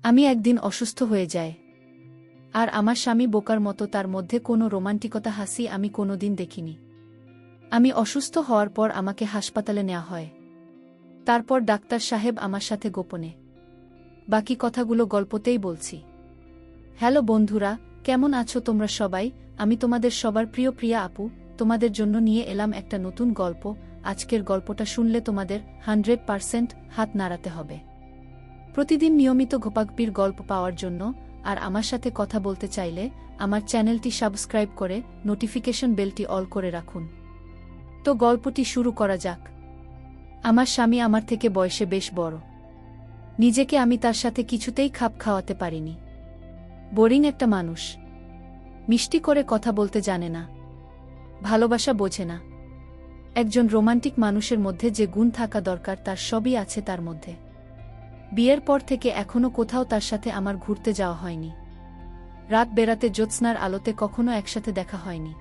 আমি একদিন অসুস্থ হয়ে যাই। আর আমার স্বামী বোকার মতো তার মধ্যে কোনো রোমান্টিকতা হাসি আমি কোনোদিন দেখিনি। আমি অসুস্থ হওয়ার পর আমাকে হাসপাতালে নেওয়া হয়। তারপর ডাক্তার সাহেব আমার সাথে গোপনে। বাকি কথাগুলো গল্পতেই বলছি। হ্যালো বন্ধুরা, কেমন আছো তোমরা সবাই? আমি তোমাদের সবার প্রিয় প্রিয়া আপু, তোমাদের জন্য নিয়ে এলাম একটা নতুন গল্প। আজকের গল্পটা শুনলে তোমাদের 100% হাত নাড়াতে হবে। প্রতিদিন নিয়মিত ঘোপাগপির গল্প পাওয়ার জন্য আর আমার সাথে কথা বলতে চাইলে আমার চ্যানেলটি সাবস্ক্রাইব করে নোটিফিকেশন বেলটি অল করে রাখুন। তো গল্পটি শুরু করা যাক। আমার স্বামী আমার থেকে বয়সে বেশ বড়। নিজেকে আমি তার সাথে কিছুতেই খাপ খাওয়াতে পারিনি। বোরিং একটা মানুষ। মিষ্টি করে কথা বলতে জানে না, ভালোবাসা বোঝে না। একজন রোমান্টিক মানুষের মধ্যে যে গুণ থাকা দরকার তার সবই আছে তার মধ্যে। বিয়ের পর থেকে এখনো কোথাও তার সাথে আমার ঘুরতে যাওয়া হয়নি। রাত বেড়াতে জ্যোৎস্নার আলোতে কখনো একসাথে দেখা হয়নি।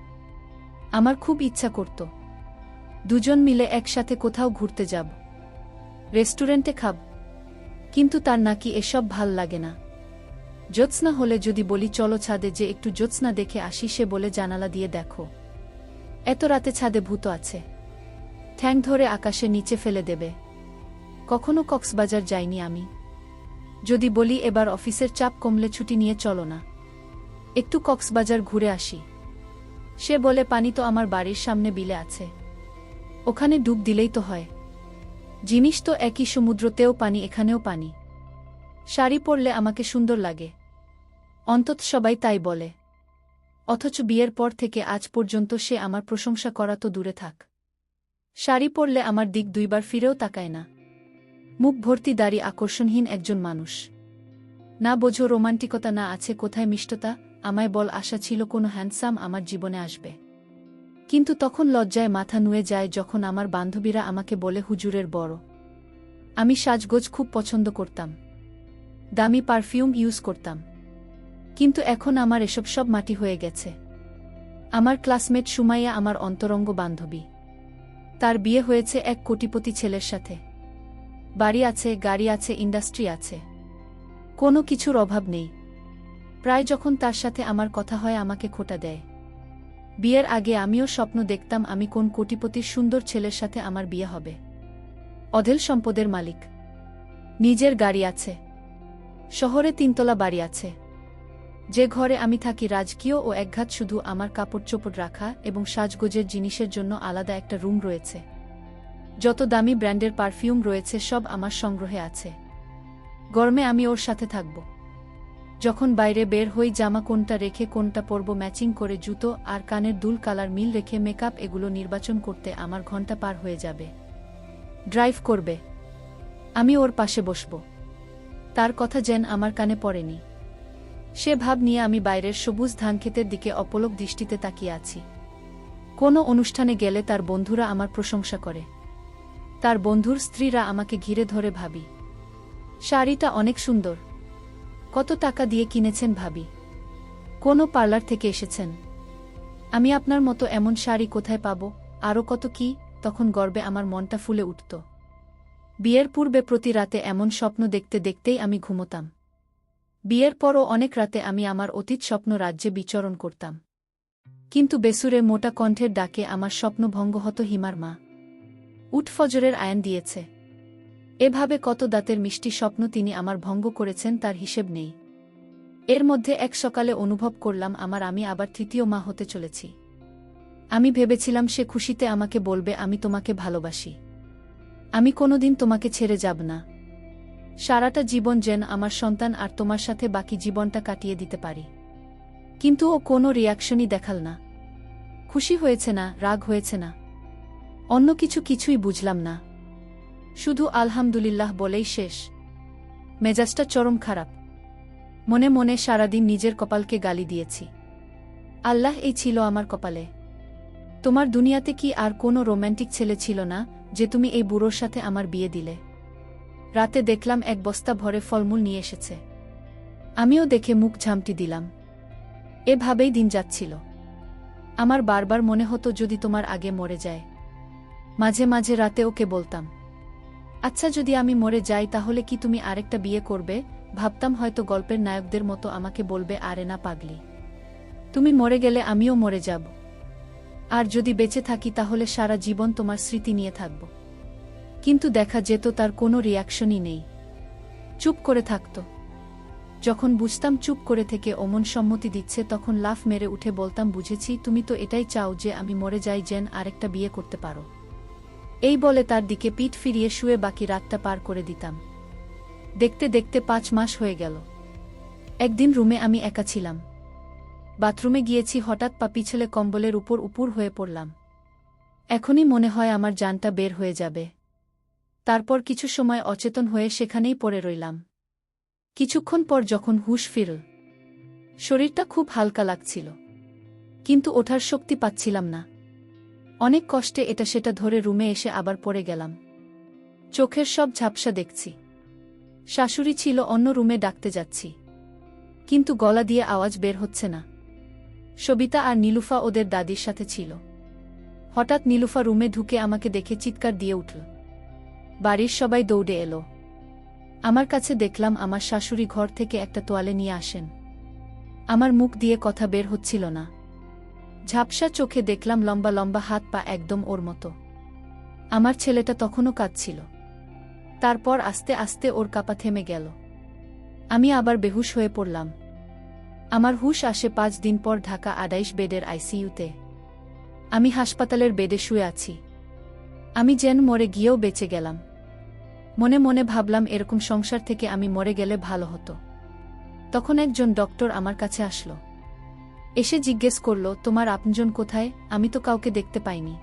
আমার খুব ইচ্ছা করত দুজন মিলে একসাথে কোথাও ঘুরতে যাব, রেস্টুরেন্টে খাব, কিন্তু তার নাকি এসব ভাল লাগে না। জ্যোৎস্না হলে যদি বলি চলো ছাদে যে একটু জ্যোৎস্না দেখে আসি, সে বলে জানালা দিয়ে দেখো, এত রাতে ছাদে ভূত আছে, ঠ্যাং ধরে আকাশে নিচে ফেলে দেবে। কখনো কক্সবাজার যাইনি আমি। যদি বলি এবার অফিসের চাপ কমলে ছুটি নিয়ে চলো না, একটু কক্সবাজার ঘুরে আসি, সে বলে পানি তো আমার বাড়ির সামনে বিলে আছে, ওখানে ডুব দিলেই তো হয়। জিনিস তো একই, সমুদ্রতেও পানি এখানেও পানি। শাড়ি পরলে আমাকে সুন্দর লাগে, অন্তত সবাই তাই বলে। অথচ বিয়ের পর থেকে আজ পর্যন্ত সে আমার প্রশংসা করা তো দূরে থাক, শাড়ি পরলে আমার দিক দুইবার ফিরেও তাকায় না। মুখ ভর্তি দাড়ি, আকর্ষণহীন একজন মানুষ। না বোঝো রোমান্টিকতা, না আছে কোথায় মিষ্টতা। আমায় বল আশা ছিল কোনো হ্যান্ডসাম আমার জীবনে আসবে, কিন্তু তখন লজ্জায় মাথা নুয়ে যায় যখন আমার বান্ধবীরা আমাকে বলে হুজুরের বড়। আমি সাজগোজ খুব পছন্দ করতাম, দামি পারফিউম ইউজ করতাম, কিন্তু এখন আমার এসব সব মাটি হয়ে গেছে। আমার ক্লাসমেট সুমাইয়া আমার অন্তরঙ্গ বান্ধবী, তার বিয়ে হয়েছে এক কোটিপতি ছেলের সাথে। বাড়ি আছে, গাড়ি আছে, ইন্ডাস্ট্রি আছে, কোনো কিছুর অভাব নেই। প্রায় যখন তার সাথে আমার কথা হয় আমাকে খোঁটা দেয়। বিয়ের আগে আমিও স্বপ্ন দেখতাম আমি কোন কোটিপতির সুন্দর ছেলের সাথে আমার বিয়ে হবে। অঢেল সম্পদের মালিক, নিজের গাড়ি আছে, শহরে 3 তলা বাড়ি আছে। যে ঘরে আমি থাকি রাজকীয় ও একঘাত, শুধু আমার কাপড় চোপড় রাখা এবং সাজগোজের জিনিসের জন্য আলাদা একটা রুম রয়েছে। যত দামি ব্র্যান্ডের পারফিউম রয়েছে সব আমার সংগ্রহে আছে। গরমে আমি ওর সাথে থাকব। যখন বাইরে বের হই জামা কোনটা রেখে কোনটা পরব, ম্যাচিং করে জুতো আর কানের দুল, কালার মিল রেখে মেকআপ, এগুলো নির্বাচন করতে আমার ঘন্টা পার হয়ে যাবে। ড্রাইভ করবে, আমি ওর পাশে বসব। তার কথা যেন আমার কানে পড়েনি। সে ভাব নিয়ে আমি বাইরের সবুজ ধানক্ষেতের দিকে অপলক দৃষ্টিতে তাকিয়ে আছি। কোনো অনুষ্ঠানে গেলে তার বন্ধুরা আমার প্রশংসা করে, তার বন্ধুর স্ত্রীরা আমাকে ঘিরে ধরে, ভাবি শাড়িটা অনেক সুন্দর, কত টাকা দিয়ে কিনেছেন ভাবি, কোনো পার্লার থেকে এসেছেন, আমি আপনার মতো এমন শাড়ি কোথায় পাবো, আরও কত কি। তখন গর্বে আমার মনটা ফুলে উঠত। বিয়ের পূর্বে প্রতি রাতে এমন স্বপ্ন দেখতে দেখতেই আমি ঘুমোতাম। বিয়ের পরও অনেক রাতে আমি আমার অতীত স্বপ্ন রাজ্যে বিচরণ করতাম, কিন্তু বেসুরে মোটা কণ্ঠের ডাকে আমার স্বপ্ন ভঙ্গ হতো। হিমার মা উঠ ফজরের আয়ান দিয়েছে। এভাবে কত দাঁতের মিষ্টি স্বপ্ন তিনি আমার ভঙ্গ করেছেন তার হিসেব নেই। এর মধ্যে এক সকালে অনুভব করলাম আমি আবার 3য় মা হতে চলেছি। আমি ভেবেছিলাম সে খুশিতে আমাকে বলবে আমি তোমাকে ভালোবাসি, আমি কোনোদিন তোমাকে ছেড়ে যাব না, সারাটা জীবন যেন আমার সন্তান আর তোমার সাথে বাকি জীবনটা কাটিয়ে দিতে পারি। কিন্তু ও কোনো রিয়াকশনই দেখাল না। খুশি হয়েছে না, রাগ হয়েছে না, অন্য কিছুই বুঝলাম না। শুধু আলহামদুলিল্লাহ বলেই শেষ। মেজাজটা চরম খারাপ। মনে মনে সারাদিন নিজের কপালকে গালি দিয়েছি। আল্লাহ, এই ছিল আমার কপালে। তোমার দুনিয়াতে কি আর কোনো রোম্যান্টিক ছেলে ছিল না যে তুমি এই বুড়োর সাথে আমার বিয়ে দিলে? রাতে দেখলাম এক বস্তা ভরে ফলমূল নিয়ে এসেছে, আমিও দেখে মুখ ঝামটি দিলাম। এভাবেই দিন যাচ্ছিল। আমার বারবার মনে হতো যদি তোমার আগে মরে যায়। মাঝে মাঝে রাতে ওকে বলতাম, আচ্ছা যদি আমি মরে যাই তাহলে কি তুমি আরেকটা বিয়ে করবে? ভাবতাম হয়তো গল্পের নায়কদের মতো আমাকে বলবে, আরে না পাগলি, তুমি মরে গেলে আমিও মরে যাব, আর যদি বেঁচে থাকি তাহলে সারা জীবন তোমার স্মৃতি নিয়ে থাকব। কিন্তু দেখা যেত তার কোনো রিয়াকশনই নেই, চুপ করে থাকত। যখন বুঝতাম চুপ করে থেকে অমন সম্মতি দিচ্ছে, তখন লাফ মেরে উঠে বলতাম, বুঝেছি, তুমি তো এটাই চাও যে আমি মরে যাই, যেন আরেকটা বিয়ে করতে পারো। এই বলে তার দিকে পিঠ ফিরিয়ে শুয়ে বাকি রাতটা পার করে দিতাম। দেখতে দেখতে 5 মাস হয়ে গেল। একদিন রুমে আমি একা ছিলাম। বাথরুমে গিয়েছি, হঠাৎ পা পিছলে কম্বলের উপর উপুর হয়ে পড়লাম। এখনই মনে হয় আমার জানটা বের হয়ে যাবে। তারপর কিছু সময় অচেতন হয়ে সেখানেই পড়ে রইলাম। কিছুক্ষণ পর যখন হুঁশ ফিরল, শরীরটা খুব হালকা লাগছিল, কিন্তু ওঠার শক্তি পাচ্ছিলাম না। অনেক কষ্টে এটা সেটা ধরে রুমে এসে আবার পড়ে গেলাম। চোখের সব ঝাপসা দেখছি। শাশুড়ি ছিল, অন্য রুমে ডাকতে যাচ্ছি, কিন্তু গলা দিয়ে আওয়াজ বের হচ্ছে না। সবিতা আর নীলুফা ওদের দাদির সাথে ছিল। হঠাৎ নীলুফা রুমে ঢুকে আমাকে দেখে চিৎকার দিয়ে উঠল। বাড়ির সবাই দৌড়ে এলো আমার কাছে। দেখলাম আমার শাশুড়ি ঘর থেকে একটা তোয়ালে নিয়ে আসেন। আমার মুখ দিয়ে কথা বের হচ্ছিল না। ঝাপসা চোখে দেখলাম লম্বা লম্বা হাত পা, একদম ওর মতো। আমার ছেলেটা তখনও কাঁদছিল। তারপর আস্তে আস্তে ওর কাঁপা থেমে গেল। আমি আবার বেহুশ হয়ে পড়লাম। আমার হুঁশ আসে 5 দিন পর ঢাকা 28 বেডের আইসিইউতে। আমি হাসপাতালের বেডে শুয়ে আছি। আমি যেন মরে গিয়েও বেঁচে গেলাম। মনে মনে ভাবলাম, এরকম সংসার থেকে আমি মরে গেলে ভালো হতো। তখন একজন ডক্টর আমার কাছে আসলো। এসে জিজ্ঞেস করল, তোমার আপনজন কোথায়? আমি তো কাউকে দেখতে পাইনি।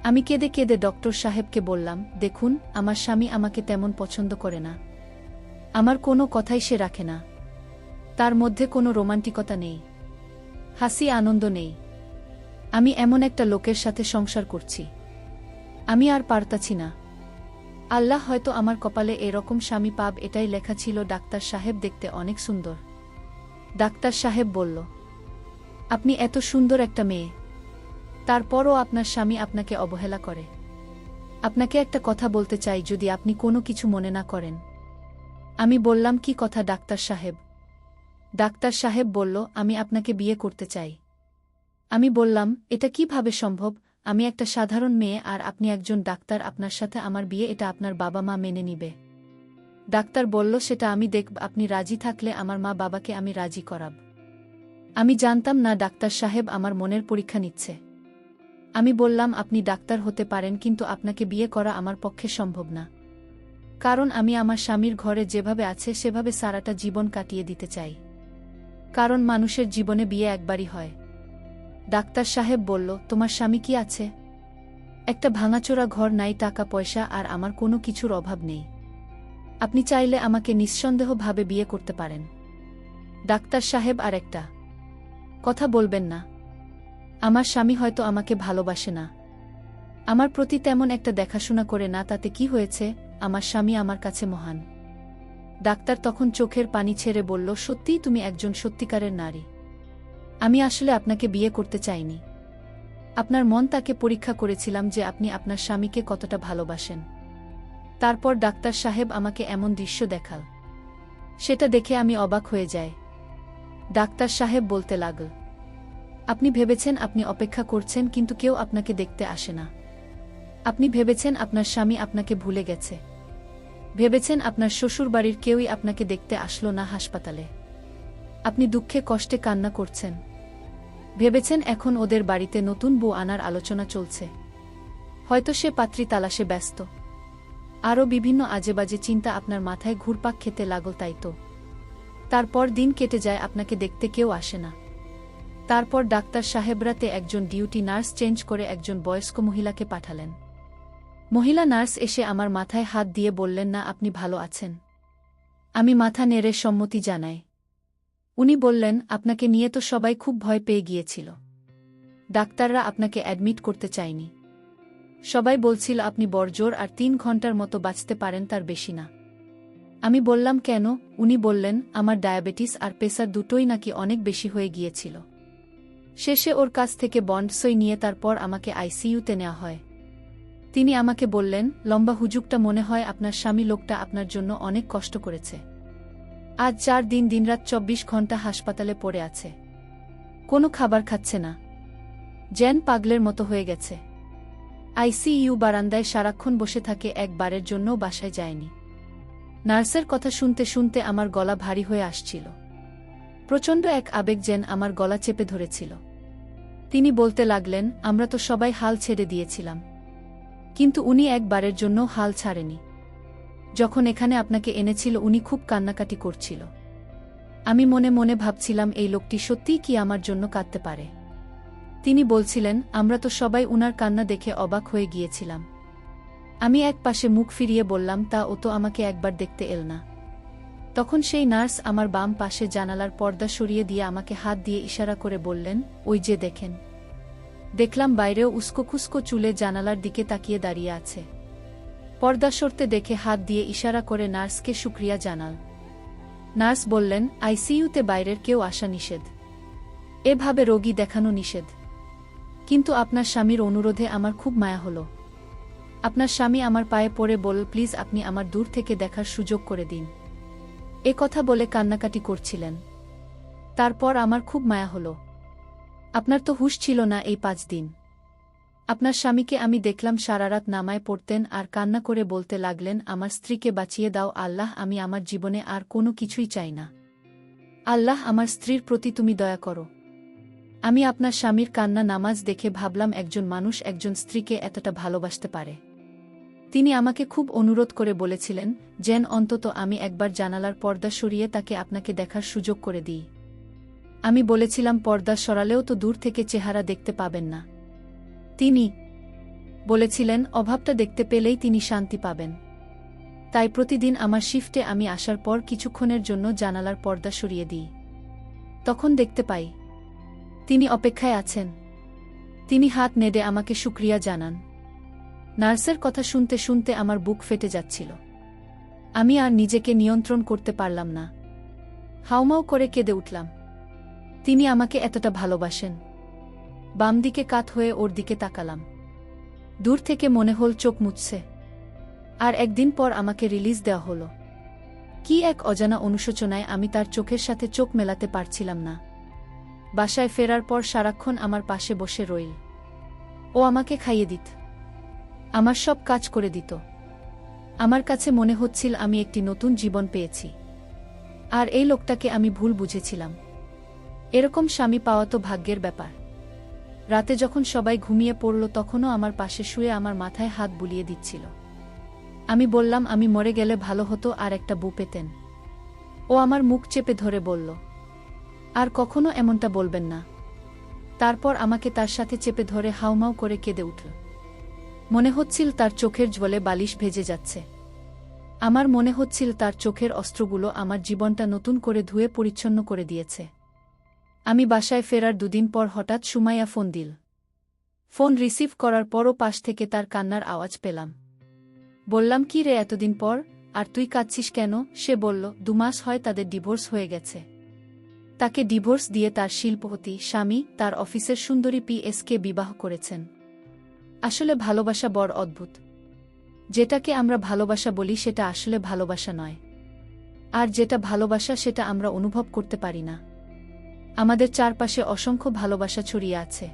আমি কেঁদে কেঁদে ডক্টর সাহেবকে বললাম, দেখুন, আমার স্বামী আমাকে তেমন পছন্দ করে না। আমার কোনো কথাই সে রাখে না। তার মধ্যে কোনো রোমান্টিকতা নেই, হাসি আনন্দ নেই। আমি এমন একটা লোকের সাথে সংসার করছি, আমি আর পারতাছি না। আল্লাহ হয়তো আমার কপালে এরকম স্বামী পাব, এটাই লেখা ছিল। ডাক্তার সাহেব দেখতে অনেক সুন্দর। ডাক্তার সাহেব বলল, আপনি এত সুন্দর একটা মেয়ে, তারপরও আপনার স্বামী আপনাকে অবহেলা করে। আপনাকে একটা কথা বলতে চাই, যদি আপনি কোনো কিছু মনে না করেন। আমি বললাম, কি কথা ডাক্তার সাহেব? ডাক্তার সাহেব বলল, আমি আপনাকে বিয়ে করতে চাই। আমি বললাম, এটা কিভাবে সম্ভব? আমি একটা সাধারণ মেয়ে, আর আপনি একজন ডাক্তার, আপনার সাথে আমার বিয়ে, এটা আপনার বাবা মা মেনে নিবে? ডাক্তার বলল, সেটা আমি দেখব, আপনি রাজি থাকলে আমার মা বাবাকে আমি রাজি করাব। আমি জানতাম না ডাক্তার সাহেব আমার মনের পরীক্ষা নিচ্ছে। আমি বললাম, আপনি ডাক্তার হতে পারেন, কিন্তু আপনাকে বিয়ে করা আমার পক্ষে সম্ভব না। কারণ আমি আমার স্বামীর ঘরে যেভাবে আছে সেভাবে সারাটা জীবন কাটিয়ে দিতে চাই। কারণ মানুষের জীবনে বিয়ে একবারই হয়। ডাক্তার সাহেব বলল, তোমার স্বামী কি আছে? একটা ভাঙাচোরা ঘর, নাই টাকা পয়সা, আর আমার কোনো কিছুর অভাব নেই। আপনি চাইলে আমাকে নিঃসন্দেহভাবে বিয়ে করতে পারেন। ডাক্তার সাহেব, আর একটা কথা বলবেন না? আমার স্বামী হয়তো আমাকে ভালোবাসে না, আমার প্রতি তেমন একটা দেখাশোনা করে না, তাতে কি হয়েছে? আমার স্বামী আমার কাছে মহান। ডাক্তার তখন চোখের পানি ছেড়ে বলল, সত্যিই তুমি একজন সত্যিকারের নারী। আমি আসলে আপনাকে বিয়ে করতে চাইনি। আপনার মন তাকে পরীক্ষা করেছিলাম যে আপনি আপনার স্বামীকে কতটা ভালোবাসেন। তারপর ডাক্তার সাহেব আমাকে এমন দৃশ্য দেখাল, সেটা দেখে আমি অবাক হয়ে যাই। ডাক্তার সাহেব বলতে লাগল, আপনি ভেবেছেন আপনি অপেক্ষা করছেন, কিন্তু কেউ আপনাকে দেখতে আসে না। আপনি ভেবেছেন আপনার স্বামী আপনাকে ভুলে গেছে। ভেবেছেন আপনার শ্বশুরবাড়ির কেউই আপনাকে দেখতে আসলো না হাসপাতালে। আপনি দুঃখে কষ্টে কান্না করছেন। ভেবেছেন এখন ওদের বাড়িতে নতুন বউ আনার আলোচনা চলছে, হয়তো সে পাত্রী তালাশে ব্যস্ত। আরও বিভিন্ন আজেবাজে চিন্তা আপনার মাথায় ঘুরপাক খেতে লাগল, তাই তো? তারপর দিন কেটে যায়, আপনাকে দেখতে কেউ আসে না। তারপর ডাক্তার সাহেবরাতে একজন ডিউটি নার্স চেঞ্জ করে একজন বয়স্ক মহিলাকে পাঠালেন। মহিলা নার্স এসে আমার মাথায় হাত দিয়ে বললেন, না, আপনি ভালো আছেন? আমি মাথা নেড়ে সম্মতি জানাই। উনি বললেন, আপনাকে নিয়ে তো সবাই খুব ভয় পেয়ে গিয়েছিল। ডাক্তাররা আপনাকে অ্যাডমিট করতে চায়নি। সবাই বলছিল আপনি বড়জোর আর 3 ঘন্টার মতো বাঁচতে পারেন, তার বেশি না। আমি বললাম, কেন? উনি বললেন, আমার ডায়াবেটিস আর প্রেসার দুটোই নাকি অনেক বেশি হয়ে গিয়েছিল। শেষে ওর কাছ থেকে বন্ড সই নিয়ে তারপর আমাকে আইসিইউতে নেওয়া হয়। তিনি আমাকে বললেন, লম্বা হুজুগটা মনে হয় আপনার স্বামী লোকটা আপনার জন্য অনেক কষ্ট করেছে। আজ 4 দিন দিনরাত 24 ঘন্টা হাসপাতালে পড়ে আছে। কোনো খাবার খাচ্ছে না, যেন পাগলের মতো হয়ে গেছে। আইসিইউ বারান্দায় সারাক্ষণ বসে থাকে, একবারের জন্যও বাসায় যায়নি। নার্সের কথা শুনতে শুনতে আমার গলা ভারী হয়ে আসছিল। প্রচণ্ড এক আবেগ যেন আমার গলা চেপে ধরেছিল। তিনি বলতে লাগলেন, আমরা তো সবাই হাল ছেড়ে দিয়েছিলাম, কিন্তু উনি একবারের জন্য হাল ছাড়েনি। যখন এখানে আপনাকে এনেছিল উনি খুব কান্নাকাটি করছিল। আমি মনে মনে ভাবছিলাম এই লোকটি সত্যিই কি আমার জন্য কাঁদতে পারে। তিনি বলছিলেন, আমরা তো সবাই উনার কান্না দেখে অবাক হয়ে গিয়েছিলাম। আমি এক পাশে মুখ ফিরিয়ে বললাম, তা ও তো আমাকে একবার দেখতে এল না। তখন সেই নার্স আমার বাম পাশে জানালার পর্দা সরিয়ে দিয়ে আমাকে হাত দিয়ে ইশারা করে বললেন, ওই যে দেখেন। দেখলাম বাইরেও উস্কো খুস্কো চুলে জানালার দিকে তাকিয়ে দাঁড়িয়ে আছে। পর্দা সরতে দেখে হাত দিয়ে ইশারা করে নার্সকে শুকরিয়া জানাল। নার্স বললেন, আইসিইউতে বাইরের কেউ আসা নিষেধ, এভাবে রোগী দেখানো নিষেধ। কিন্তু আপনার স্বামীর অনুরোধে আমার খুব মায়া হলো। আপনার স্বামী আমার পায়ে পড়ে বলল, প্লিজ আপনি আমার দূর থেকে দেখার সুযোগ করে দিন। এ কথা বলে কান্নাকাটি করছিলেন। তারপর আমার খুব মায়া হলো। আপনার তো হুঁশ ছিল না এই 5 দিন। আপনার স্বামীকে আমি দেখলাম সারারাত নামায় পড়তেন আর কান্না করে বলতে লাগলেন, আমার স্ত্রীকে বাঁচিয়ে দাও আল্লাহ, আমি আমার জীবনে আর কোনো কিছুই চাই না। আল্লাহ, আমার স্ত্রীর প্রতি তুমি দয়া করো। আমি আপনার স্বামীর কান্না নামাজ দেখে ভাবলাম, একজন মানুষ একজন স্ত্রীকে এতটা ভালোবাসতে পারে। তিনি আমাকে খুব অনুরোধ করে বলেছিলেন, যেন অন্তত আমি একবার জানালার পর্দা সরিয়ে তাকে আপনাকে দেখার সুযোগ করে দিই। আমি বলেছিলাম, পর্দা সরালেও তো দূর থেকে চেহারা দেখতে পাবেন না। তিনি বলেছিলেন, অভাবটা দেখতে পেলেই তিনি শান্তি পাবেন। তাই প্রতিদিন আমার শিফটে আমি আসার পর কিছুক্ষণের জন্য জানালার পর্দা সরিয়ে দিই। তখন দেখতে পাই তিনি অপেক্ষায় আছেন। তিনি হাত নেড়ে আমাকে শুকরিয়া জানান। নার্সের কথা শুনতে শুনতে আমার বুক ফেটে যাচ্ছিল। আমি আর নিজেকে নিয়ন্ত্রণ করতে পারলাম না। হাউমাউ করে কেঁদে উঠলাম। তিনি আমাকে এতটা ভালোবাসেন। বাম দিকে কাত হয়ে ওর দিকে তাকালাম। দূর থেকে মনে হল চোখ মুছছে। আর একদিন পর আমাকে রিলিজ দেওয়া হলো। কি এক অজানা অনুশোচনায় আমি তার চোখের সাথে চোখ মেলাতে পারছিলাম না। বাসায় ফেরার পর সারাক্ষণ আমার পাশে বসে রইল। ও আমাকে খাইয়ে দিত, আমার সব কাজ করে দিত। আমার কাছে মনে হচ্ছিল আমি একটি নতুন জীবন পেয়েছি। আর এই লোকটাকে আমি ভুল বুঝেছিলাম। এরকম স্বামী পাওয়া তো ভাগ্যের ব্যাপার। রাতে যখন সবাই ঘুমিয়ে পড়ল তখনও আমার পাশে শুয়ে আমার মাথায় হাত বুলিয়ে দিচ্ছিল। আমি বললাম, আমি মরে গেলে ভালো হতো আর একটা বউ পেতেন। ও আমার মুখ চেপে ধরে বলল, আর কখনো এমনটা বলবেন না। তারপর আমাকে তার সাথে চেপে ধরে হাউমাউ করে কেঁদে উঠল। মনে হচ্ছিল তার চোখের জ্বলে বালিশ ভেজে যাচ্ছে। আমার মনে হচ্ছিল তার চোখের অস্ত্রগুলো আমার জীবনটা নতুন করে ধুয়ে পরিচ্ছন্ন করে দিয়েছে। আমি বাসায় ফেরার 2 দিন পর হঠাৎ সুমাইয়া ফোন দিল। ফোন রিসিভ করার পরও পাশ থেকে তার কান্নার আওয়াজ পেলাম। বললাম, কি রে এতদিন পর, আর তুই কাঁদছিস কেন? সে বলল, 2 মাস হয় তাদের ডিভোর্স হয়ে গেছে। তাকে ডিভোর্স দিয়ে তার শিল্পপতি স্বামী তার অফিসের সুন্দরী পিএসকে বিবাহ করেছেন। আসলে ভালোবাসা বড় অদ্ভুত। যেটাকে আমরা ভালোবাসা বলি সেটা আসলে ভালোবাসা নয়। আর যেটা ভালোবাসা সেটা আমরা অনুভব করতে পারি না। আমাদের চারপাশে অসংখ্য ভালোবাসা ছড়িয়ে আছে,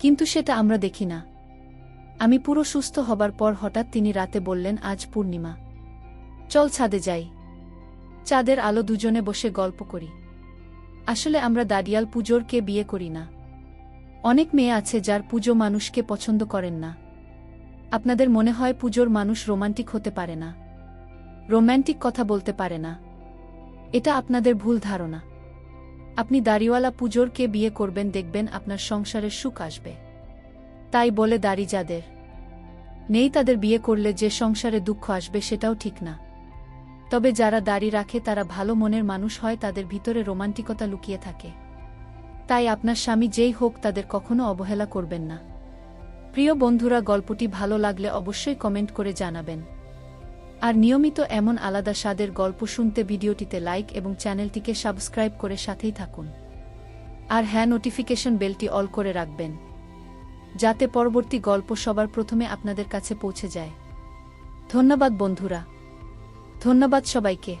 কিন্তু সেটা আমরা দেখি না। আমি পুরো সুস্থ হবার পর হঠাৎ তিনি রাতে বললেন, আজ পূর্ণিমা, চল ছাদে যাই। চাঁদের আলো দুজনে বসে গল্প করি। আসলে আমরা দাঁড়িয়াল পুজোর কে বিয়ে করি না। অনেক মেয়ে আছে যার পুজো মানুষকে পছন্দ করেন না। আপনাদের মনে হয় পুজোর মানুষ রোমান্টিক হতে পারে না, রোম্যান্টিক কথা বলতে পারে না। এটা আপনাদের ভুল ধারণা। আপনি দাড়িওয়ালা পুজোর কে বিয়ে করবেন, দেখবেন আপনার সংসারের সুখ আসবে। তাই বলে দাড়ি যাদের নেই তাদের বিয়ে করলে যে সংসারে দুঃখ আসবে সেটাও ঠিক না। তবে যারা দাড়ি রাখে তারা ভালো মনের মানুষ হয়, তাদের ভিতরে রোমান্টিকতা লুকিয়ে থাকে। তাই আপনার স্বামী যেই হোক তাদের কখনো অবহেলা করবেন না। প্রিয় বন্ধুরা, গল্পটি ভালো লাগলে অবশ্যই কমেন্ট করে জানাবেন। আর নিয়মিত এমন আলাদা স্বাদের গল্প শুনতে ভিডিওটিতে লাইক এবং চ্যানেলটিকে সাবস্ক্রাইব করে সাথেই থাকুন। আর হ্যাঁ, নোটিফিকেশন বেলটি অল করে রাখবেন, যাতে পরবর্তী গল্প সবার প্রথমে আপনাদের কাছে পৌঁছে যায়। ধন্যবাদ বন্ধুরা, ধন্যবাদ সবাইকে।